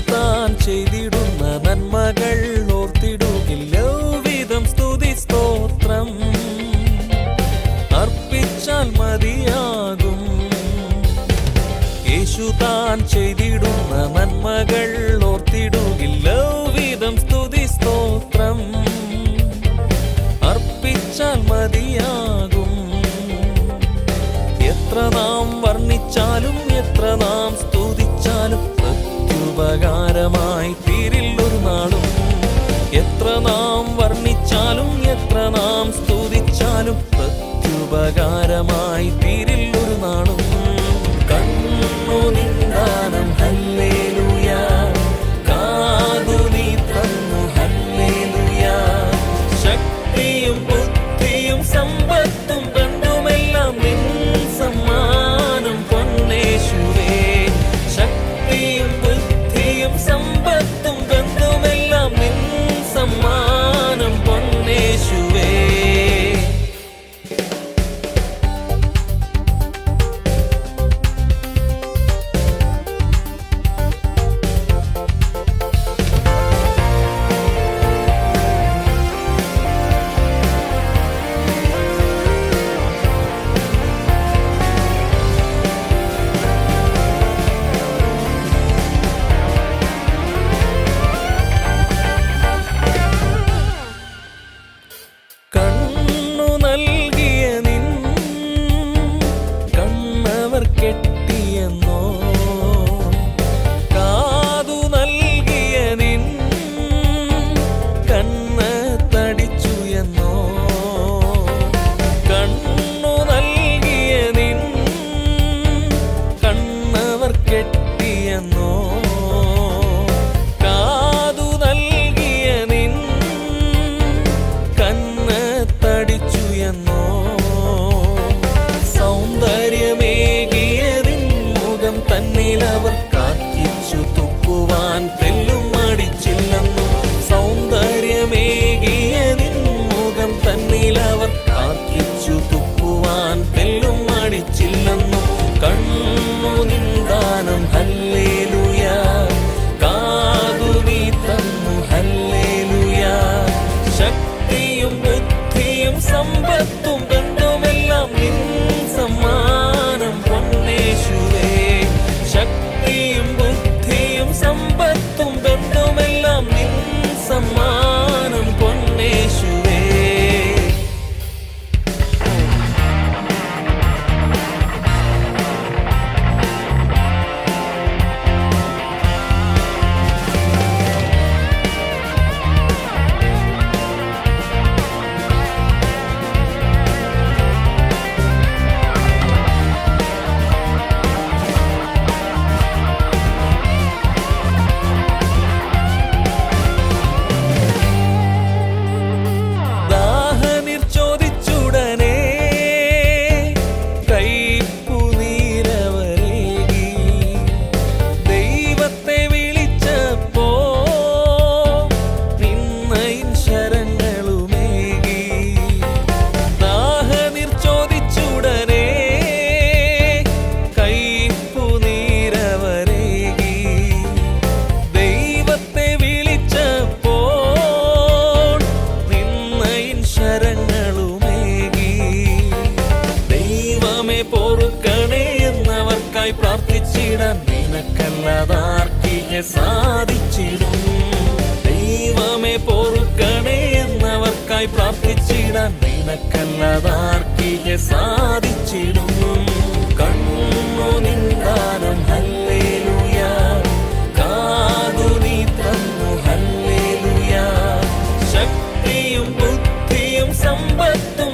താൻ ചെയ്തിടുന്ന നന്മകൾ ഓർത്തിടുകില്ലവിധം സ്തുതി സ്തോത്രം അർപ്പിച്ചാൽ മതിയാകും. യേശു താൻ ചെയ്തിടുന്ന നന്മകൾ ഓർത്തിടുകില്ലവിധം സ്തുതി സ്തോത്രം അർപ്പിച്ചാൽ മതിയാകും. എത്ര നാം വർണ്ണിച്ചാലും എത്ര നാം സ്തുതിച്ചാലും പ്രത്യുപകാരമായി തീരില്ലൊരു നാളും. എത്ര നാം വർണ്ണിച്ചാലും എത്ര നാം സ്തുതിച്ചാലും പ്രത്യുപകാരമായി തീരില്ലൊരു നാളും. കണ്ണു നിന്ദാനം ഹല്ലേലൂയ, കാതു നീ തന്നു ഹല്ലേലൂയ. ശക്തിയും ബുദ്ധിയും സമ്പത്തും കണ്ടുമെല്ലാം നിൻ സമ്മാനം പൊന്നേശുവേ. ശക്തിയും ബുദ്ധിയും സമ്പത്തും കണ്ടുമെല്ലാം നിൻ സമ്മാനം പൊന്നേശുവേ. കണ്ണു നൽകിയ നിൻ കണ്ണവർ കെട്ടിയെന്നോ, കാതു നൽകിയ നിൻ കണ്ണ് തടിച്ചു എന്നോ. കണ്ണു നൽകിയ നിൻ കണ്ണവർ കെട്ടിയെന്നോ, കാതു നൽകിയ നിൻ കണ്ണ് തടിച്ചു എന്നോ. സൗന്ദര്യമേകിയതിൻ മുഖം തന്നിലവർ കാർക്കിച്ചു തുപ്പുവാൻ തെല്ലും മടിച്ചില്ലെന്നു. സൗന്ദര്യമേകിയതിൻ മുഖം തന്നിലവർ കാർക്കിച്ചു തുപ്പുവാൻ തെല്ലും മടിച്ചില്ലെന്നു. കണ്ണു നിന്ദാനം ഹല്ലേലൂയ, കാതു നീ തന്നു ഹല്ലേലൂയ. ശക്തിയും ബുദ്ധിയും സമ്പത്തും ബന്ധുമെല്ലാം നിൻ സമ്മാനം പൊന്നേശുവേ. ശക്തിയും ബുദ്ധിയും സമ്പത്തും ബന്ധുമെല്ലാം നിൻ സമ്മാനം പൊന്നേശുവേ. ദാഹനീർ ചോദിച്ചുടനെ കൈപ്പുനീരവരേകി. ദൈവത്തെ വിളിച്ചപ്പോ നിന്നയിൻ ശരങ്ങളുമേകി. ദാഹനീർ ചോദിച്ചുടനെ കൈപ്പുനീരവരേകി. ദൈവത്തെ വിളിച്ചപ്പോൾ നിന്നയിൻ ശരങ്ങളുമേകി. ദൈവമേ പൊറുക്കണേ എന്നവർക്കായി പ്രാർത്ഥിച്ചിടാൻ നിനക്കല്ലാതാർക്കിയെ സാധിച്ചിടും. ദൈവമേ പൊറുക്കണേ എന്നവർക്കായി പ്രാർത്ഥിച്ചിടാൻ നിനക്കല്ലാതാർക്കിയെ സാധിച്ചിടും. കണ്ണു നിന്ദാനം ഹല്ലേലൂയ, കാതു നീ തന്നു ഹല്ലേലൂയ. ശക്തിയും ബുദ്ധിയും സമ്പത്തും